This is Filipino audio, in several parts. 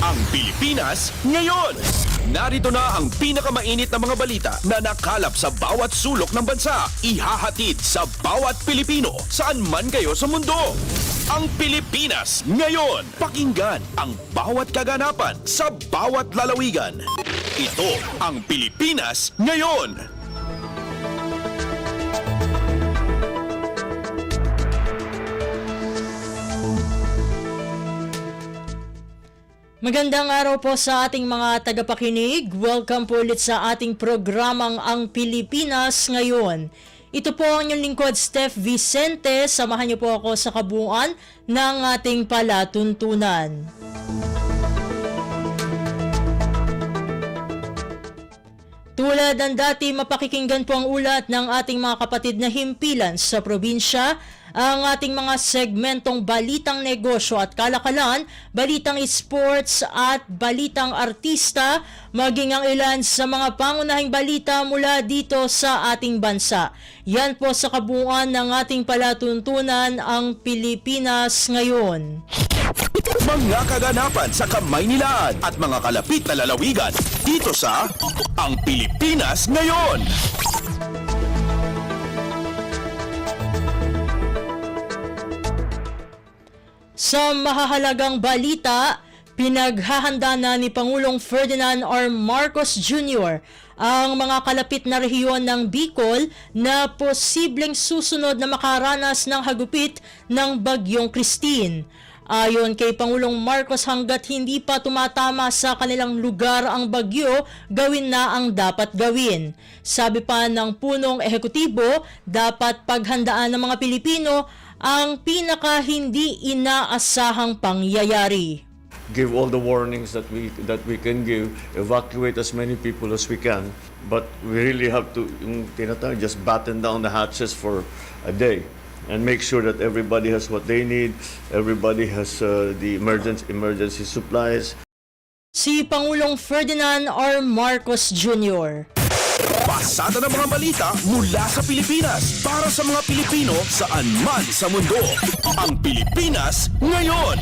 ang Pilipinas ngayon. Narito na ang pinakamainit na mga balita na nakalap sa bawat sulok ng bansa. Ihahatid sa bawat Pilipino saan man kayo sa mundo. Ang Pilipinas ngayon. Pakinggan ang bawat kaganapan sa bawat lalawigan. Ito ang Pilipinas ngayon. Magandang araw po sa ating mga tagapakinig. Welcome po ulit sa ating programang Ang Pilipinas Ngayon. Ito po ang inyong lingkod, Steph Vicente. Samahan niyo po ako sa kabuuan ng ating palatuntunan. Tulad ng dati, mapakikinggan po ang ulat ng ating mga kapatid na himpilan sa probinsya, ang ating mga segmentong balitang negosyo at kalakalan, balitang sports at balitang artista, maging ang ilan sa mga pangunahing balita mula dito sa ating bansa. Yan po sa kabuuan ng ating palatuntunan, ang Pilipinas ngayon. Mga kaganapan sa Kamaynilaan at mga kalapit na lalawigan dito sa Ang Pilipinas Ngayon. Sa mahahalagang balita, pinaghahanda na ni Pangulong Ferdinand R. Marcos Jr. ang mga kalapit na rehiyon ng Bicol na posibleng susunod na makaranas ng hagupit ng Bagyong Christine. Ayon kay Pangulong Marcos, hanggat hindi pa tumatama sa kanilang lugar ang bagyo, gawin na ang dapat gawin. Sabi pa ng punong ehekutibo, dapat paghandaan ng mga Pilipino ang pinaka hindi inaasahang pangyayari. Give all the warnings that we can give, evacuate as many people as we can, but we really have to just batten down the hatches for a day and make sure that everybody has what they need, everybody has the emergency supplies. Si Pangulong Ferdinand R. Marcos Jr. Pasada ng mga balita mula sa Pilipinas para sa mga Pilipino saan man sa mundo. Ang Pilipinas ngayon.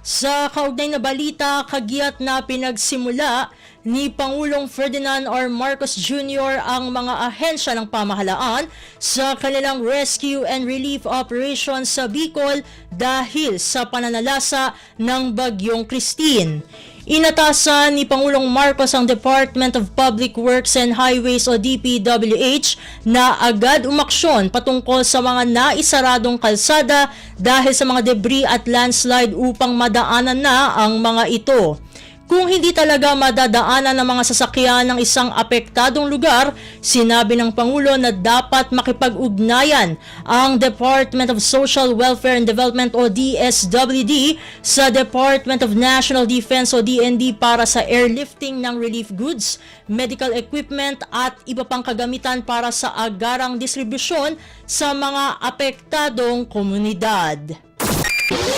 Sa kaugnay na balita, kagiat na pinagsimula ni Pangulong Ferdinand R. Marcos Jr. ang mga ahensya ng pamahalaan sa kanilang rescue and relief operations sa Bicol dahil sa pananalasa ng Bagyong Christine. Inatasan ni Pangulong Marcos ang Department of Public Works and Highways o DPWH na agad umaksyon patungkol sa mga naisaradong kalsada dahil sa mga debris at landslide upang madaanan na ang mga ito. Kung hindi talaga madadaanan ng mga sasakyan ng isang apektadong lugar, sinabi ng Pangulo na dapat makipag-ugnayan ang Department of Social Welfare and Development o DSWD sa Department of National Defense o DND para sa airlifting ng relief goods, medical equipment at iba pang kagamitan para sa agarang distribusyon sa mga apektadong komunidad.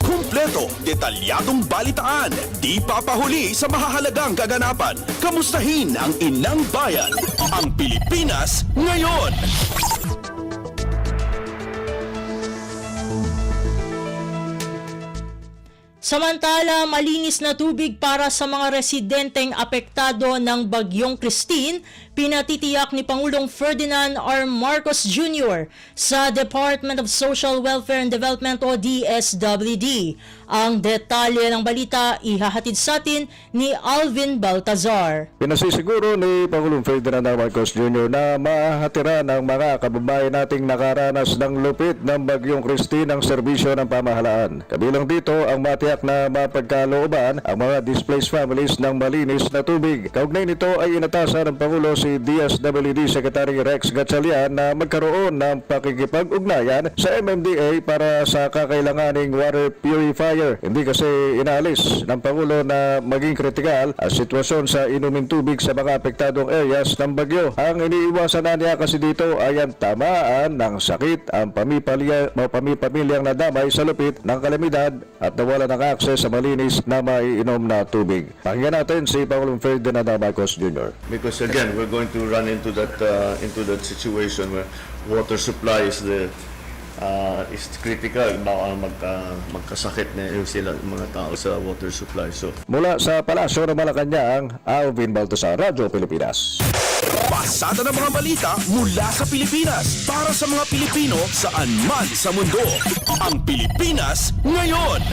Kumpleto, detalyadong balitaan, di papahuli sa mahahalagang kaganapan. Kamustahin ang inang bayan, ang Pilipinas ngayon. Samantala, malinis na tubig para sa mga residenteng apektado ng Bagyong Christine, pinatitiyak ni Pangulong Ferdinand R. Marcos Jr. sa Department of Social Welfare and Development o DSWD. Ang detalye ng balita ihahatid sa atin ni Alvin Baltazar. Pinasisiguro ni Pangulong Ferdinand R. Marcos Jr. na mahatira ng mga kababayan nating nakaranas ng lupit ng Bagyong Christine ang serbisyo ng pamahalaan. Kabilang dito ang matiyak na mapagkalooban ang mga displaced families ng malinis na tubig. Kaugnay nito ay inatasan ng Pangulo si DSWD Secretary Rex Gatchalian na magkaroon ng pakikipag-ugnayan sa MMDA para sa kakailanganing water purifier. Hindi kasi inaalis ng Pangulo na maging kritikal ang sitwasyon sa inuming tubig sa mga apektadong areas ng bagyo. Ang iniiwasan na niya kasi dito ay ang tamaan ng sakit ang pamipamilyang nadamay sa lupit ng kalamidad at nawala ng access sa malinis na maiinom na tubig. Pakinggan natin si Pangulong Ferdinand Marcos Jr. Because again, we're going to run into that situation where water supply is critical. Baka magkasakit na yung sila mga tao sa water supply. So Mula sa Palasyo ng Malacanang, Alvin Baltasar, Radyo Pilipinas. Pasada ng mga balita mula sa Pilipinas para sa mga Pilipino saan man sa mundo. Ang Pilipinas ngayon.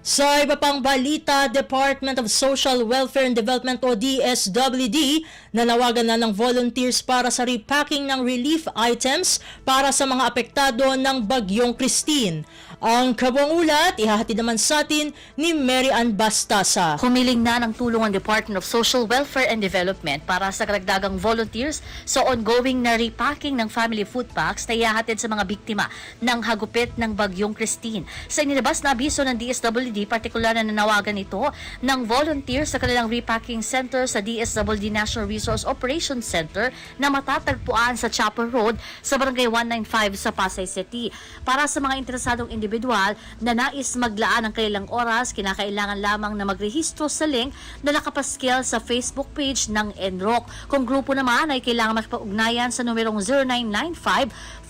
Sa iba pang balita, Department of Social Welfare and Development o DSWD nanawagan na ng volunteers para sa repacking ng relief items para sa mga apektado ng Bagyong Christine. Ang kabuang ulat, ihahatid naman sa atin ni Mary Ann Bastasa. Humiling na ng tulong ang Department of Social Welfare and Development para sa karagdagang volunteers sa ongoing na repacking ng family food packs na ihahatid sa mga biktima ng hagupit ng Bagyong Christine. Sa inilabas na abiso ng DSWD, partikular na nanawagan ito ng volunteers sa kanilang repacking center sa DSWD National Resource Operations Center na matatagpuan sa Chapel Road sa Barangay 195 sa Pasay City. Para sa mga interesadong individual na nais maglaan ng kanilang oras, kinakailangan lamang na magrehistro sa link na nakapaskil sa Facebook page ng NROC. Kung grupo naman ay kailangan makipag-ugnayan sa numerong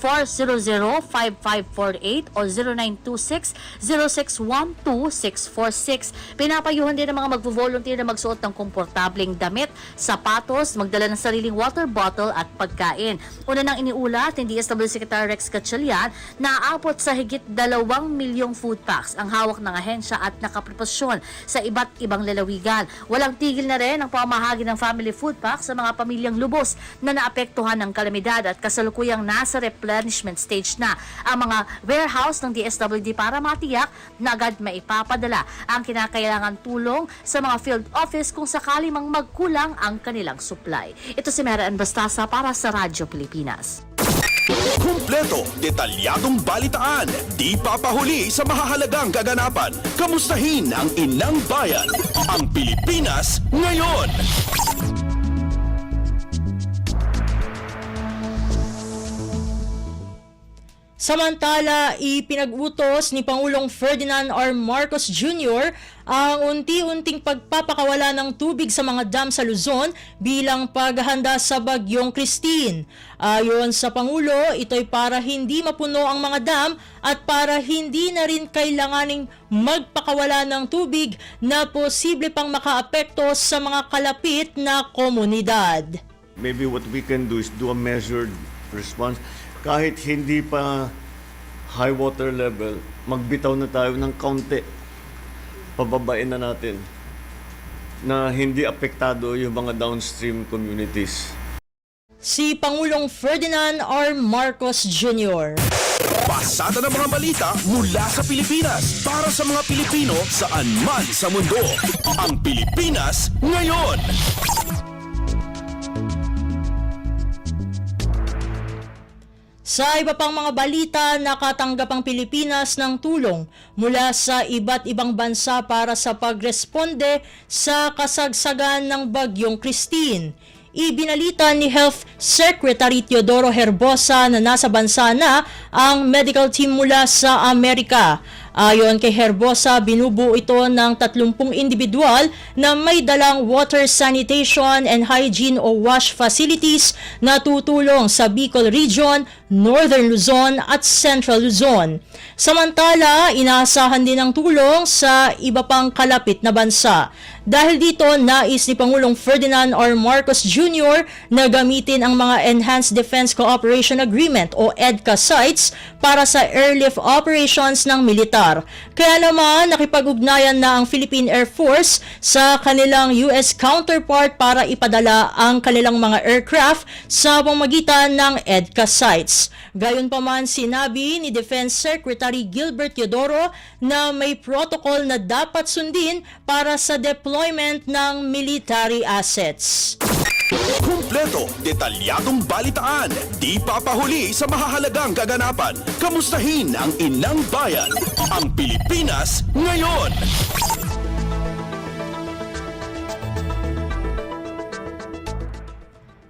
0995-400-5548 o 0926-0612-646. Pinapayuhan din ng mga magvo-volunteer na magsuot ng komportableng damit, sapatos, magdala ng sariling water bottle at pagkain. Una nang iniulat ng DSWD Secretary Rex Gatchalian na aabot sa higit 2 milyong food packs ang hawak ng ahensya at nakapreposyon sa iba't ibang lalawigan. Walang tigil na rin ang pamahagi ng family food packs sa mga pamilyang lubos na naapektuhan ng kalamidad at kasalukuyang nasa replenishment stage na ang mga warehouse ng DSWD para matiyak na agad maipapadala ang kinakailangan tulong sa mga field office kung sakali mang magkulang ang kanilang supply. Ito si Mary Ann Bastasa para sa Radyo Pilipinas. Kumpleto, detalyadong balitaan, di papahuli sa mahahalagang kaganapan. Kamustahin ang inang bayan, ang Pilipinas ngayon. Samantala, ipinag-utos ni Pangulong Ferdinand R. Marcos Jr. ang unti-unting pagpapakawala ng tubig sa mga dam sa Luzon bilang paghahanda sa Bagyong Christine. Ayon sa Pangulo, ito'y para hindi mapuno ang mga dam at para hindi na rin kailanganing magpakawala ng tubig na posible pang makaapekto sa mga kalapit na komunidad. maybe what we can do is do a measured response. Kahit hindi pa high water level, magbitaw na tayo ng kaunti. Pababain na natin na hindi apektado yung mga downstream communities. Si Pangulong Ferdinand R. Marcos Jr. Pasada ng mga balita mula sa Pilipinas para sa mga Pilipino saan man sa mundo. Ang Pilipinas ngayon. Sa iba pang mga balita, nakatanggap ang Pilipinas ng tulong mula sa iba't ibang bansa para sa pagresponde sa kasagsagan ng Bagyong Christine. Ibinalita ni Health Secretary Teodoro Herbosa na nasa bansa na ang medical team mula sa Amerika. Ayon kay Herbosa, binubuo ito ng 30 individual na may dalang water sanitation and hygiene o WASH facilities na tutulong sa Bicol Region, Northern Luzon at Central Luzon. Samantala, inaasahan din ang tulong sa iba pang kalapit na bansa. Dahil dito, nais ni Pangulong Ferdinand R. Marcos Jr. na gamitin ang mga Enhanced Defense Cooperation Agreement o EDCA sites para sa airlift operations ng militar. Kaya naman, nakipag-ugnayan na ang Philippine Air Force sa kanilang US counterpart para ipadala ang kanilang mga aircraft sa pamamagitan ng EDCA sites. Gayunpaman, sinabi ni Defense Secretary Gilbert Teodoro na may protocol na dapat sundin para sa deployment ng military assets. Kumpleto, detalyadong balitaan, di papahuli sa mahahalagang kaganapan. Kamustahin ang inang bayan, ang Pilipinas ngayon.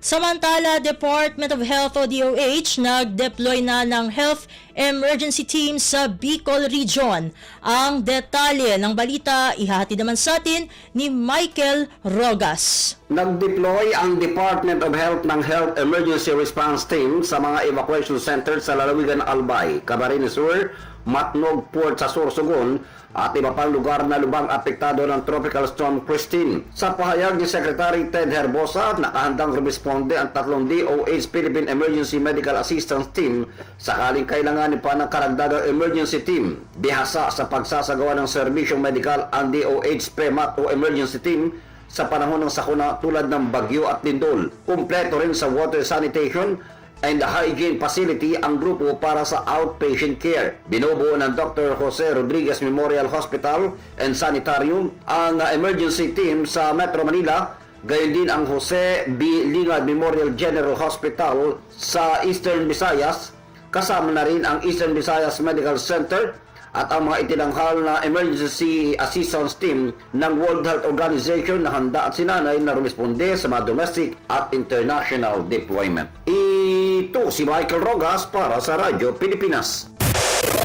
Samantala, Department of Health o DOH nag-deploy na ng Health emergency team sa Bicol Region. Ang detalye ng balita ihahatid naman sa atin ni Michael Rogas. Nag-deploy ang Department of Health ng Health Emergency Response Team sa mga evacuation centers sa lalawigan ng Albay, Camarines Sur, Matnog Port sa Sorsogon at iba pang lugar na lubang apektado ng Tropical Storm Christine. Sa pahayag ni Secretary Ted Herbosa, nakahandang rumisponde ang 3 DOH Philippine Emergency Medical Assistance Team sakaling kailanganin pa ng karagdagang emergency team. Bihasa sa pagsasagawa ng serbisyong medical ang DOH PEMAT o emergency team sa panahon ng sakuna tulad ng bagyo at lindol. Kumpleto rin sa water sanitation and hygiene facility ang grupo para sa outpatient care. Binubuo ng Dr. Jose Rodriguez Memorial Hospital and Sanitarium ang emergency team sa Metro Manila, gayon din ang Jose B. Lingad Memorial General Hospital sa Eastern Visayas, kasama na rin ang Eastern Visayas Medical Center at ang mga itinanghal na emergency assistance team ng World Health Organization na handa at sinanay na rumisponde sa mga domestic at international deployment. Ito si Michael Rogas para sa Radyo Pilipinas.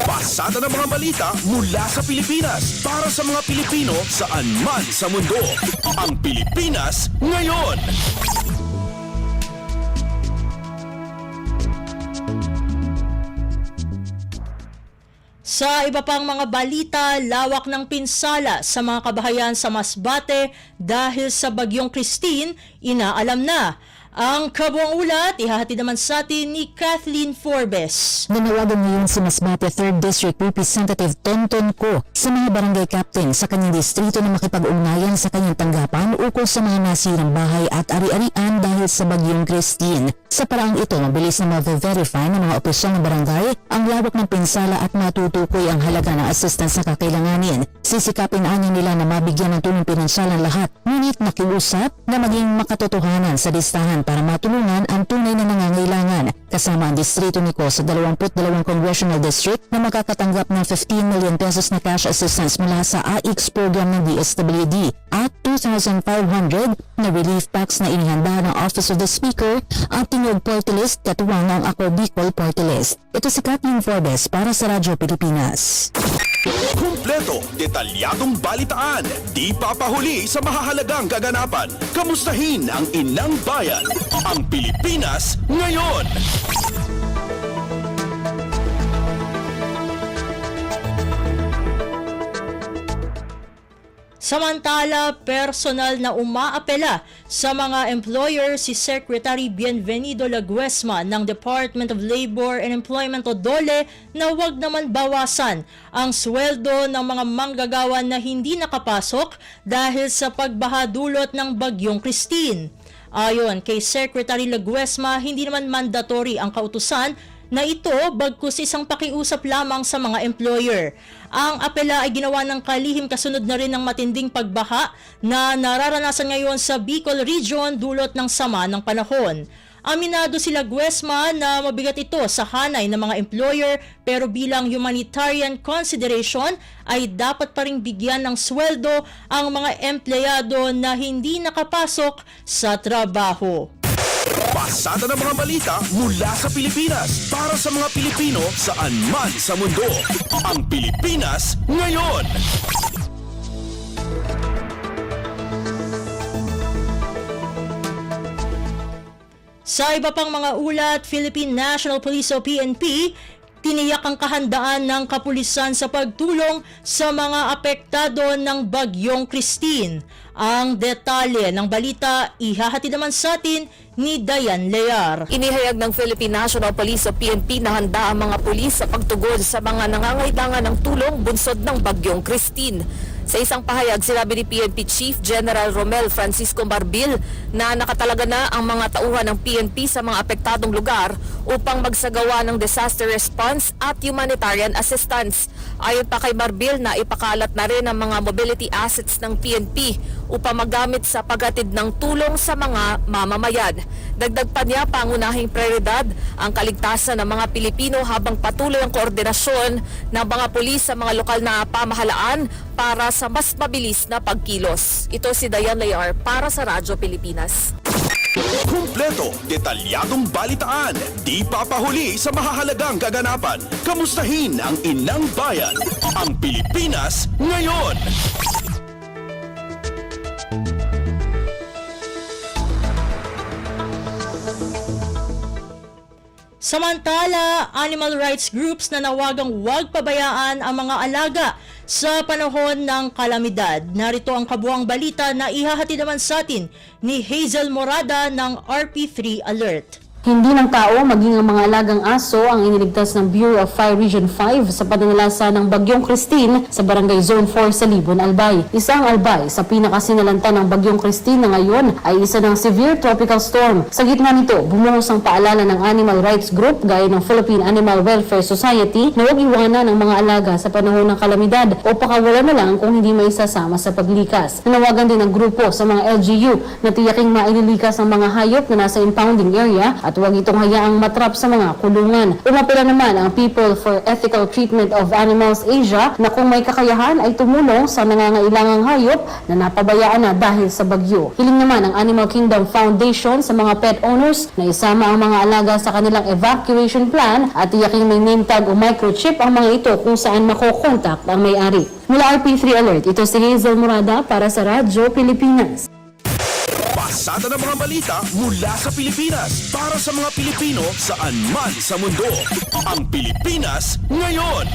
Pasada ng mga balita mula sa Pilipinas para sa mga Pilipino saan man sa mundo. Ang Pilipinas ngayon. Sa iba pang mga balita, lawak ng pinsala sa mga kabahayan sa Masbate dahil sa bagyong Christine, inaalam na. Ang kabuang ulat, ihahatid naman sa atin ni Kathleen Forbes. Nanawagan ngayon si Masbate 3rd District Representative Tonton Co sa mga barangay captain sa kanyang distrito na makipag-ugnayan sa kanyang tanggapan ukol sa mga nasirang bahay at ari-arian dahil sa bagyong Christine. Sa paraang ito, mabilis na ma-verify ng mga opisyal ng barangay ang lawak ng pinsala at matutukoy ang halaga ng assistance na kakailanganin. Sisikapin anya nila na mabigyan ng tulong pinansyal ang lahat, ngunit nakiusap na maging makatotohanan sa listahan para matulungan ang tunay na nangangailangan. Kasama ang distrito ni Ko sa 22 Congressional District na makakatanggap ng 15 million pesos na cash assistance mula sa AIX program ng DSWD at 2,500 na relief packs na inihanda ng Office of the Speaker at Tingog Party List katuwang ng Ako Bicol Party List. Ito si Kathleen Forbes para sa Radyo Pilipinas. Kumpleto, detalyadong balitaan, di papahuli sa mahahalagang kaganapan. Kamustahin ang inang bayan, ang Pilipinas ngayon. Samantala, personal na umaapela sa mga employer si Secretary Bienvenido Laguesma ng Department of Labor and Employment o DOLE na wag naman bawasan ang sweldo ng mga manggagawa na hindi nakapasok dahil sa pagbaha dulot ng bagyong Christine. Ayon kay Secretary Laguesma, hindi naman mandatory ang kautusan na ito bagkus isang pakiusap lamang sa mga employer. Ang apela ay ginawa ng kalihim kasunod na rin ng matinding pagbaha na nararanasan ngayon sa Bicol Region dulot ng sama ng panahon. Aminado sila Laguesma na mabigat ito sa hanay ng mga employer pero bilang humanitarian consideration ay dapat pa ring bigyan ng sweldo ang mga empleyado na hindi nakapasok sa trabaho. Pasada ng mga balita mula sa Pilipinas para sa mga Pilipino saan man sa mundo. Ang Pilipinas ngayon. Sa iba pang mga ulat, Philippine National Police o PNP, tiniyak ang kahandaan ng kapulisan sa pagtulong sa mga apektado ng bagyong Christine. Ang detalye ng balita ihahatid naman sa atin ni Dayan Lear. Inihayag ng Philippine National Police o PNP na handa ang mga pulis sa pagtugon sa mga nangangailangan ng tulong bunsod ng bagyong Christine. Sa isang pahayag, sinabi ni PNP Chief General Romel Francisco Marbil na nakatalaga na ang mga tauhan ng PNP sa mga apektadong lugar upang magsagawa ng disaster response at humanitarian assistance. Ayon pa kay Marbil na ipakalat na rin ang mga mobility assets ng PNP upang magamit sa paghatid ng tulong sa mga mamamayan. Dagdag pa niya, pangunahing prioridad ang kaligtasan ng mga Pilipino habang patuloy ang koordinasyon ng mga pulis sa mga lokal na pamahalaan para sa mas mabilis na pagkilos. Ito si Dayan Layar para sa Radyo Pilipinas. Kumpleto, detalyadong balitaan, di papahuli sa mahahalagang kaganapan. Kamustahin ang inang bayan, ang Pilipinas ngayon. Samantala, animal rights groups na nawagang huwag pabayaan ang mga alaga sa panahon ng kalamidad. Narito ang kabuang balita na ihahatid naman sa atin ni Hazel Morada ng RP3 Alert. Hindi ng tao, maging ang mga alagang aso ang iniligtas ng Bureau of Fire Region 5 sa pananalasa ng Bagyong Christine sa Barangay Zone 4 sa Libon, Albay. Isang Albay sa pinakasinalanta ng Bagyong Christine na ngayon ay isa ng severe tropical storm. Sa gitna nito, bumuhos ang paalala ng animal rights group gaya ng Philippine Animal Welfare Society na huwag iwanan ng mga alaga sa panahon ng kalamidad o pakawala na lang kung hindi maisasama sa paglikas. Nanawagan din ang grupo sa mga LGU na tiyaking maililikas ang mga hayop na nasa impounding area at huwag itong hayaang matrap sa mga kulungan. Umapela naman ang People for Ethical Treatment of Animals Asia na kung may kakayahan ay tumulong sa nangangailangang hayop na napabayaan na dahil sa bagyo. Hiling naman ang Animal Kingdom Foundation sa mga pet owners na isama ang mga alaga sa kanilang evacuation plan at tiyaking may name tag o microchip ang mga ito kung saan makokontak ang may-ari. Mula RP3 Alert, ito si Hazel Morada para sa Radyo Pilipinas. Pasada ng mga balita mula sa Pilipinas para sa mga Pilipino saan man sa mundo. Ang Pilipinas ngayon.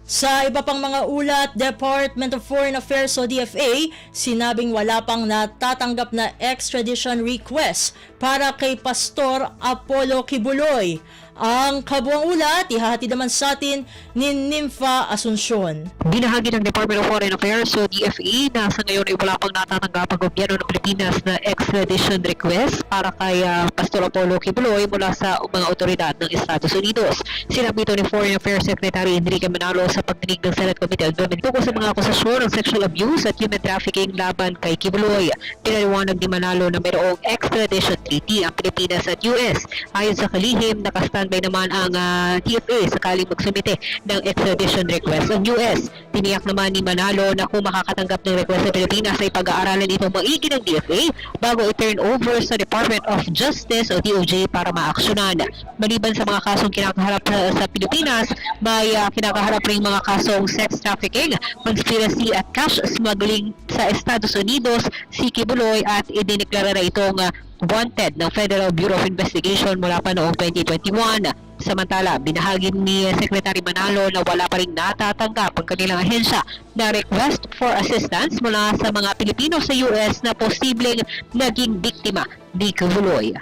Sa iba pang mga ulat, Department of Foreign Affairs o DFA, sinabing wala pang natatanggap na extradition request para kay Pastor Apollo Kibuloy. Ang kabuang ulat, ihahatid naman sa atin ni Nympha Asuncion. Binahagi ng Department of Foreign Affairs o DFA na sa ngayon ay wala pang natatanggap ang gobyerno ng Pilipinas na extradition request para kay Pastor Apollo Kibuloy mula sa mga otoridad ng Estados Unidos. Sinabi ito ni Foreign Affairs Secretary Enrique Manalo sa pagdinig ng Senate Committee on Women tungkol sa mga akusasyon ng sexual abuse at human trafficking laban kay Kibuloy. Pinaliwanag ni Manalo na mayroong extradition treaty ang Pilipinas at US. Ayon sa kalihim, nakastandby naman ang DFA sakaling magsumite ng extradition request ang US. Tiniyak naman ni Manalo na kung makakatanggap ng request sa Pilipinas ay pag-aaralan itong maigi ng DFA bago i-turn over sa Department of Justice o DOJ para maaksyonan. Maliban sa mga kasong kinakaharap sa Pilipinas, may kinakaharap rin mga kasong sex trafficking, conspiracy at cash smuggling sa Estados Unidos si Kibuloy at idineklara na itong wanted ng Federal Bureau of Investigation mula pa noong 2021. Samantala, binahagi ni Secretary Manalo na wala pa rin natatanggap ang kanilang ahensya na request for assistance mula sa mga Pilipino sa US na posibleng naging biktima ni Kibuloy.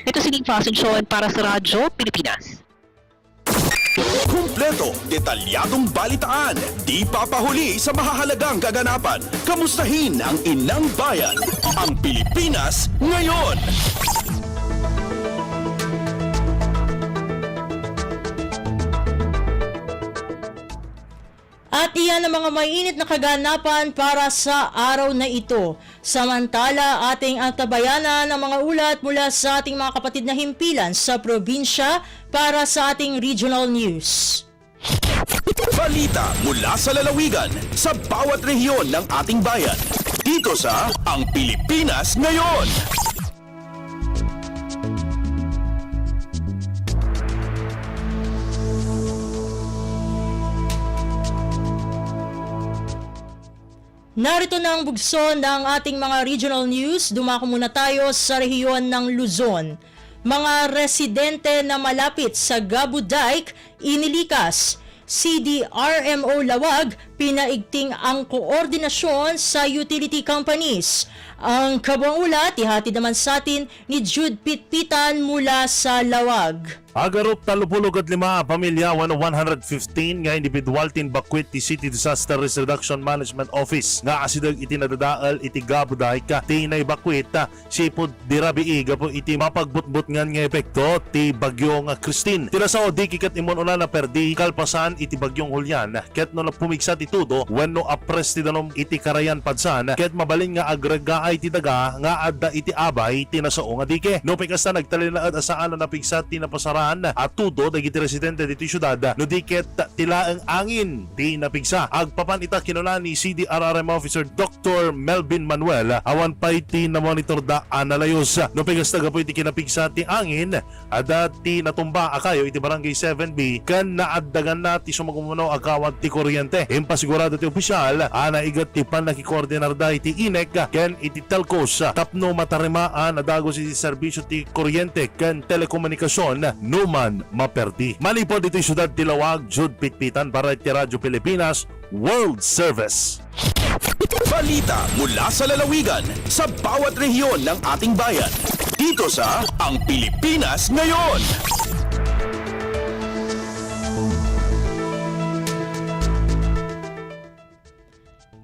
Ito si Nympha Asuncion para sa Radyo Pilipinas. Kumpleto, detalyadong balitaan, di papahuli sa mahahalagang kaganapan. Kamustahin ang inang bayan, ang Pilipinas ngayon. At iyan ang mga mainit na kaganapan para sa araw na ito. Samantala, ating antabayanan ang mga ulat mula sa ating mga kapatid na himpilan sa probinsya para sa ating regional news. Balita mula sa lalawigan sa bawat rehiyon ng ating bayan. Dito sa Ang Pilipinas Ngayon. Narito na ang bugso ng ating mga regional news. Dumako muna tayo sa rehiyon ng Luzon. Mga residente na malapit sa Gabu Dike, inilikas. CDRMO Lawag, pinaigting ang koordinasyon sa utility companies. Ang kabuang ulat, ihatid naman sa atin ni Jude Pitpitan mula sa Lawag. Agarop 35 pamilya 115 nga individual tin bakwit ti City Disaster Risk Reduction Management Office nga asidag iti nadadaal iti Gabuday ka tinay bakwit sipod dirabiiga po iti mapagbutbut nga epekto ti bagyong Christine. Tirasaw di kikat imon una na perdi kalpasan iti bagyong Hulyan ket no pumigsa ti tudo wenno apres ti danom iti Karayan padsan ket mabalin nga agregaan ay titaga nga adda iti abay tinasao nga dike. No pikas na nagtalilaad asaan na napigsat tinapasaran at tudo dagiti residente dito syudad no diket tilaang angin di napigsa. Agpapan ita kinuna ni CDRRM Officer Dr. Melvin Manuel awan pay ti na monitor da analayos. No pikas na gapoy ti kinapigsa ti angin ada ti natumba akayo iti barangay 7B kan naaddagan na ti sumagumuno agawad ti kuryente. Impasigurado ti opisyal ana igat ti panakikoordinar da iti INEC ken iti telcos tapno matarimaan adagos iti serbisyo ti kuryente ken telekomunikasyon numan maperdi. Malipod ito yung syudad Tilawag, Jude Pitpitan para iti Radyo Pilipinas World Service. Balita mula sa lalawigan sa bawat rehiyon ng ating bayan. Dito sa Ang Pilipinas Ngayon.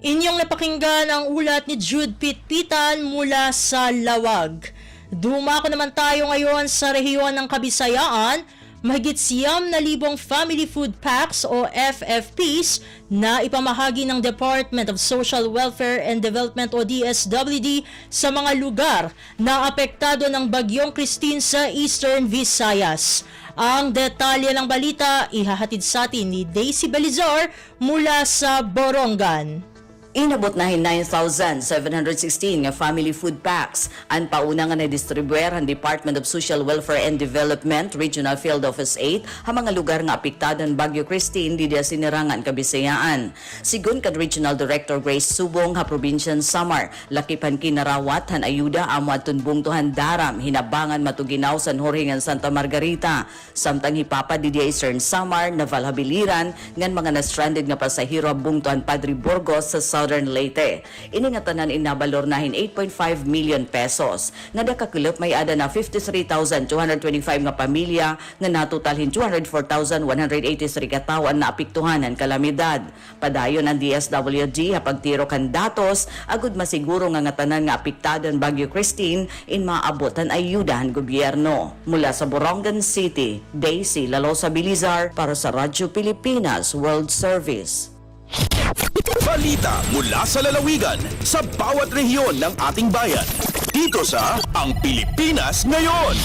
Inyong napakinggan ang ulat ni Jude Pitpitan mula sa Lawag. Dumako naman tayo ngayon sa rehiyon ng Kabisayaan. Mahigit 9,000 family food packs o FFPs na ipamahagi ng Department of Social Welfare and Development o DSWD sa mga lugar na apektado ng Bagyong Christine sa Eastern Visayas. Ang detalye ng balita ihahatid sa atin ni Daisy Belizar mula sa Borongan. Inabot na 9,716 nga family food packs ang pauna nga na-distribuer ang Department of Social Welfare and Development Regional Field Office 8 ang mga lugar nga apektadan Bagyo Christine di Sinirangan, Kabisayaan. Sigun kad Regional Director Grace Subong ha Provincial Samar, lakipan kinarawat han ayuda amo atun bungtuhan daram hinabangan matuginaw San Jorge ngan Santa Margarita samtang hipapad di Eastern Samar navalhabiliran ngan mga na-stranded nga pasahero bungtuhan Padre Burgos sa Southern Leyte. Ini nga tanan inabalor nahin 8.5 million pesos. Nadakakulop may ada na 53,225 nga pamilya nga natutalhin 204,183 katawan na apektuhan ng kalamidad. Padayon ang DSWD hapagtiro kan datos agud masiguro nga tanan nga apektadan Bagyo Christine in maabotan ayudahan gobyerno. Mula sa Borongan City, Daisy Lalosa Bilizar para sa Radyo Pilipinas World Service. Balita mula sa lalawigan sa bawat rehiyon ng ating bayan. Dito sa Ang Pilipinas Ngayon.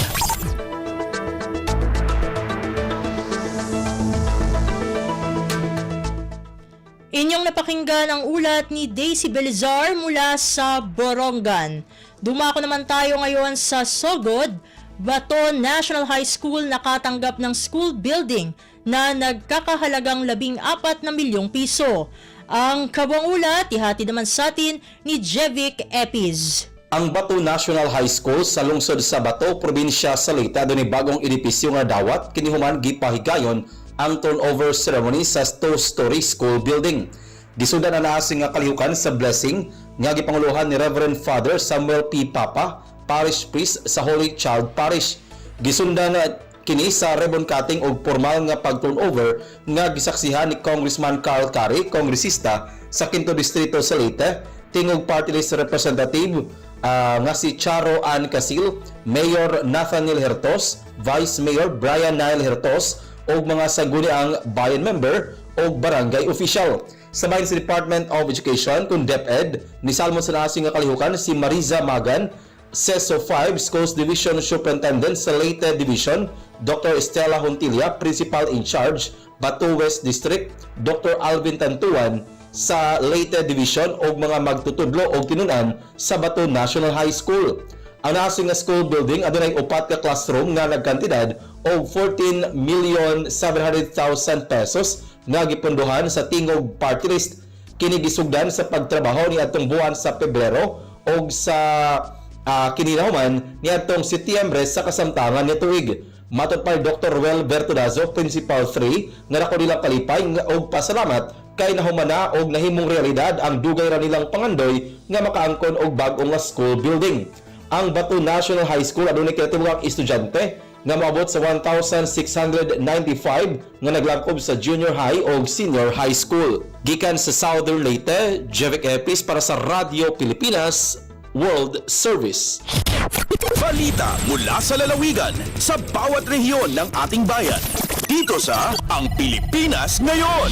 Inyong napakinggan ang ulat ni Daisy Belizar mula sa Borongan. Dumako naman tayo ngayon sa Sogod. Bato National High School nakatanggap ng school building na nagkakahalagang 14 na milyong piso. Ang kabuang ulat, ihati naman sa atin ni Jevic Epiz. Ang Bato National High School sa lungsod sa Bato, probinsya sa Leyte, doon ni bagong edipisyo nga dawat, kinihuman gipahigayon ang turnover ceremony sa 2-story school building. Disudan na naasing nga kalihukan sa blessing nga gipanguluhan ni Reverend Father Samuel P. Papa, Parish Priest sa Holy Child Parish. Gisundan na kini sa ribbon cutting o formal nga pag-turnover nga gisaksihan ni Congressman Carl Cari, kongresista sa 5th Distrito sa Leyte, tingog party list representative nga si Charo Ann Casil, Mayor Nathaniel Hertos, Vice Mayor Brian Nile Hertos, o mga sangguniang bayan member o barangay official. Sa bayan sa Department of Education kung DepEd, ni Salmon sa nasing nga kalihukan si Mariza Magan, CESO 5 Schools Division Superintendent sa Leyte Division, Dr. Estela Hontilia, Principal in Charge, Bato West District, Dr. Alvin Tantuan sa Leyte Division o mga magtutudlo o tinunan sa Bato National High School. Ang nasing nga school building adunay 4 ka classroom nga nagkantidad og 14,700,000 pesos nga gipunduhan sa tingog party list. Kini gisugdan sa pagtrabaho ni atong buwan sa Pebrero og sa kininahuman ni atong Setyembre sa kasamtangan ni tuig. Matod pa Dr. Ruel Bertudazo, Principal 3, nga nako nilang kalipay og pasalamat kay nahumana og nahimong realidad ang dugay ra nilang pangandoy nga makaangkon og bag-ong nga school building. Ang Bato National High School adunay kinatibukang estudyante nga moabot sa 1,695 nga naglangkob sa junior high o senior high school. Gikan sa Southern Leyte, Jevic Epis para sa Radio Pilipinas World Service. Balita mula sa lalawigan sa bawat rehiyon ng ating bayan. Dito sa Ang Pilipinas Ngayon.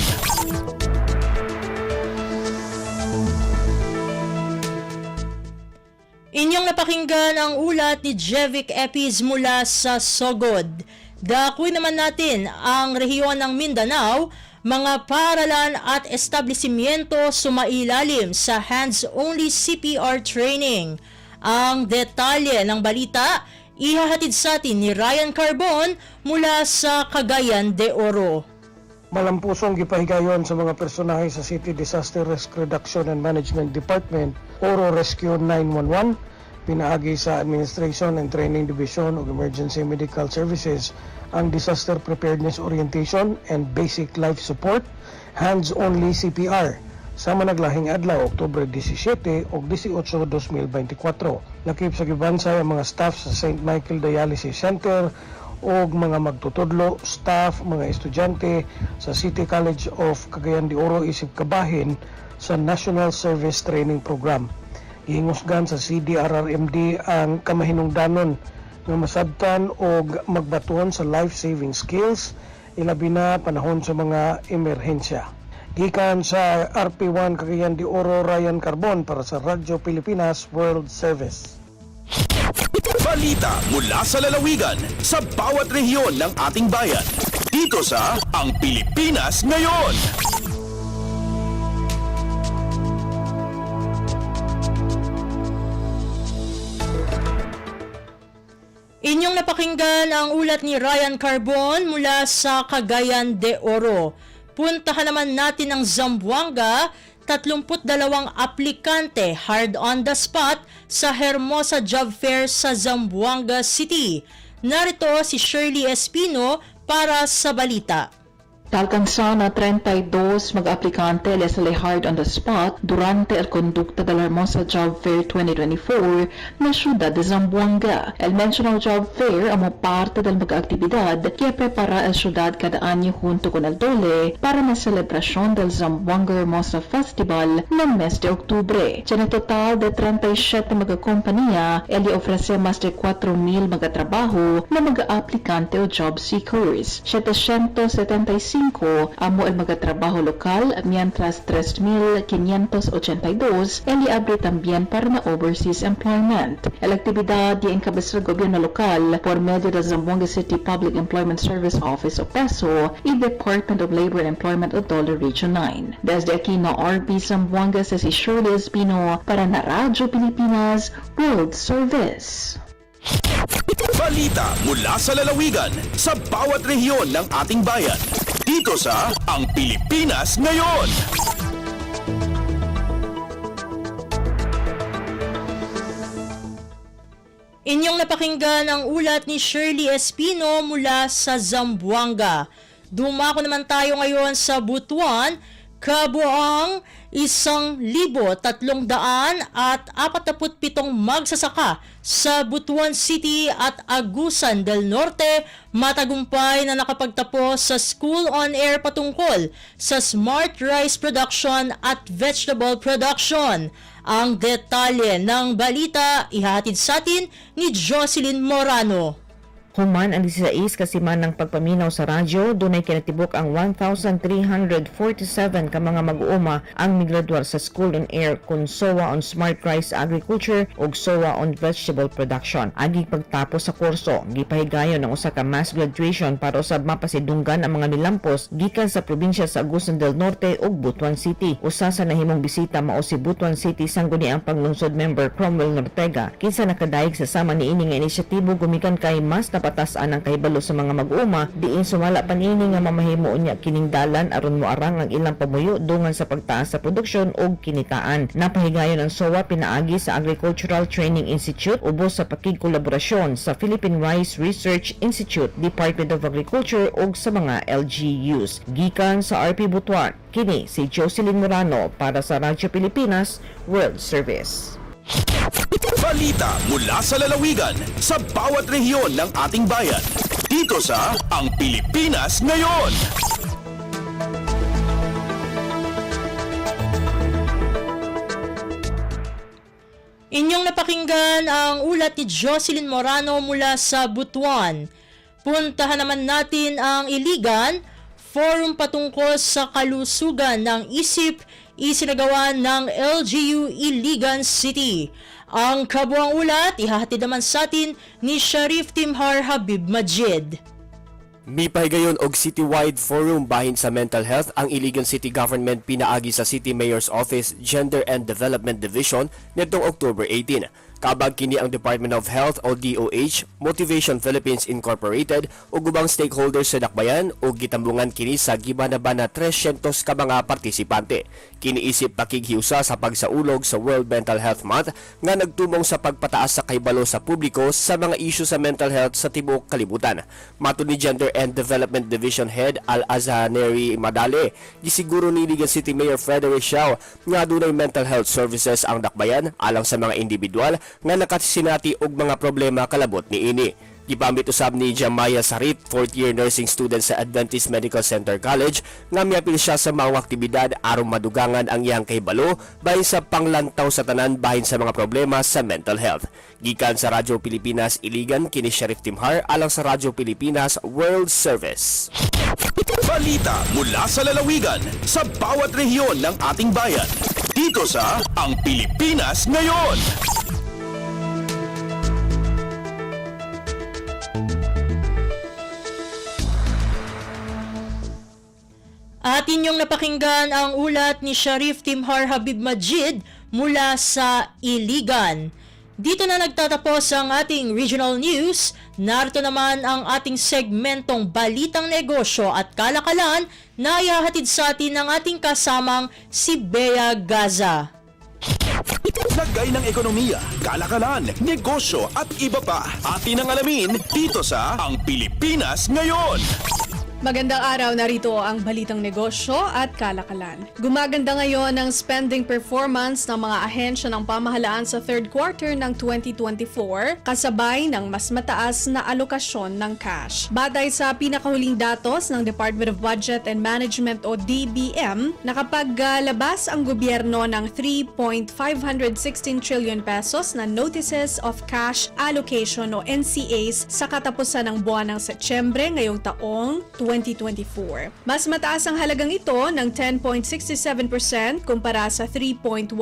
Inyong napakinggan ang ulat ni Jevic Epis mula sa Sogod. Dakuin naman natin ang rehiyon ng Mindanao, mga paaralan at establishmento sumailalim sa hands-only CPR training. Ang detalye ng balita, ihahatid sa atin ni Ryan Carbon mula sa Cagayan de Oro. Malampusong gipahigayon sa mga personahe sa City Disaster Risk Reduction and Management Department, Oro Rescue 911, pinaagi sa Administration and Training Division of Emergency Medical Services ang Disaster Preparedness Orientation and Basic Life Support, Hands-Only CPR, sa managlahing adlaw, Oktubre 17 o 18, 2024. Lakip sa gibansay ang mga staff sa St. Michael Dialysis Center o mga magtutudlo, staff, mga estudyante sa City College of Cagayan de Oro isip kabahin sa National Service Training Program. Ihingusgan sa CDRRMD ang kamahinungdanon nga masabtan o magbatuon sa life-saving skills, ilabi na panahon sa mga emerhensya. Gikan sa RP1 Cagayan de Oro, Ryan Carbon para sa Radyo Pilipinas World Service. Balita mula sa lalawigan sa bawat rehiyon ng ating bayan. Dito sa Ang Pilipinas Ngayon. Inyong napakinggan ang ulat ni Ryan Carbon mula sa Cagayan de Oro. Puntahan naman natin ang Zamboanga, 32 aplikante hard on the spot sa Hermosa Job Fair sa Zamboanga City. Narito si Shirley Espino para sa balita. Alcanza na 32 mag-aplikante lesali hard on the spot durante el conducta del Hermosa Job Fair 2024 na siyudad de Zamboanga. El mencionado job fair amo parte del mag-aktibidad que prepara el siyudad cada año junto con el DOLE para na celebrasyon del Zamboanga Hermosa Festival ng mes de Oktubre. Tiene total de 37 mag-kompanya, el ofrece más de 4,000 mag-trabaho na mag-aplikante o job seekers. 775 amo el magatrabaho lokal, mientras 3,582 el abre también para na overseas employment. El actividad y encabeza el gobierno local por medio del Zamboanga City Public Employment Service Office o PESO y Department of Labor and Employment o DOLE Region 9. Desde aquí na RP Zamboanga sa si Shirley Espino para na Radyo Pilipinas World Service. Balita mula sa lalawigan sa bawat rehiyon ng ating bayan. Dito sa Ang Pilipinas Ngayon. Inyong napakinggan ang ulat ni Shirley Espino mula sa Zamboanga. Dumako naman tayo ngayon sa Butuan, kabuang 1,347 magsasaka sa Butuan City at Agusan del Norte matagumpay na nakapagtapos sa School on Air patungkol sa Smart Rice Production at Vegetable Production. Ang detalye ng balita ihatid sa atin ni Jocelyn Morano. Human ang 16 kasiman ng pagpaminaw sa radyo, dunay kinatibok ang 1,347 ka mga mag-uuma ang migraduar sa School on Air kun SOA on Smart Rice Agriculture ug SOA on Vegetable Production. Agi pagtapos sa kurso, gipahigayon ang usa ka mass graduation para usab mapasidunggan ang mga nilampos gikan sa probinsya sa Agusan del Norte ug Butuan City. Usa sa nahimong bisita mao si Butuan City sangguni ang paglungsod member Cromwell Nortega. Kinsa nakadaig sa sama niini nga inisyatibo gumikan kay mas patasan ang kahibalo sa mga mag-uuma diin sumala panini nga mamahimo unya kining dalan aron moarang ang ilang pamuyo dungan sa pagtaas sa produksyon ug kinitaan. Napahigayon ang SOA pinaagi sa Agricultural Training Institute ubos sa pakigkolaborasyon sa Philippine Rice Research Institute, Department of Agriculture ug sa mga LGUs. Gikan sa RP Butuan, kini si Jocelyn Morano para sa Radyo Pilipinas World Service. Balita mula sa lalawigan sa bawat rehiyon ng ating bayan. Dito sa Ang Pilipinas Ngayon. Inyong napakinggan ang ulat ni Jocelyn Morano mula sa Butuan. Puntahan naman natin ang Iligan, forum patungkol sa kalusugan ng isip isinagawa ng LGU Iligan City. Ang kabuang ulat, ihahatid naman sa atin ni Sharif Timhar Habib Majid. Mipahigayon og citywide forum bahin sa mental health ang Iligan City Government pinaagi sa City Mayor's Office Gender and Development Division nitong October 18. Kabag kini ang Department of Health o DOH, Motivation Philippines Incorporated ug ubang stakeholders sa dakbayan ug gitambungan kini sa giban-ban na 300 ka mga partisipante. Kiniisip pakighiusa sa pagsaulog sa World Mental Health Month nga nagtumong sa pagpataas sa kahibalo sa publiko sa mga isyu sa mental health sa tibuok kalibutan. Matud ni Gender and Development Division Head Al-Azhaneri Madale, gisiguro ni Iligan City Mayor Frederick Xiao nga dunay mental health services ang dakbayan alang sa mga individual nga nakasinati og mga problema kalabot ni ini. Gipamit usab ni Jamaya Sarit, 4th year nursing student sa Adventist Medical Center College, nga miapil siya sa mga aktibidad aron madugangan ang iyang kahibalo bahin sa panglantaw sa tanan bahin sa mga problema sa mental health. Gikan sa Radyo Pilipinas Iligan, kini Sharif Timhar alang sa Radyo Pilipinas World Service. Balita mula sa lalawigan sa bawat rehiyon ng ating bayan. Dito sa Ang Pilipinas Ngayon. At inyong napakinggan ang ulat ni Sharif Timhar Habib Majid mula sa Iligan. Dito na nagtatapos ang ating regional news. Narito naman ang ating segmentong Balitang Negosyo at Kalakalan na ihahatid sa atin ng ating kasamang si Bea Gaza. Lagay ng ekonomiya, kalakalan, negosyo at iba pa. Atin ang alamin dito sa Ang Pilipinas Ngayon. Magandang araw, narito ang balitang negosyo at kalakalan. Gumaganda ngayon ang spending performance ng mga ahensya ng pamahalaan sa third quarter ng 2024 kasabay ng mas mataas na alokasyon ng cash. Batay sa pinakahuling datos ng Department of Budget and Management o DBM, nakapaglabas ang gobyerno ng 3.516 trillion pesos na Notices of Cash Allocation o NCAs sa katapusan ng buwan ng Setyembre ngayong taong 2024. Mas mataas ang halagang ito ng 10.67% kumpara sa 3.177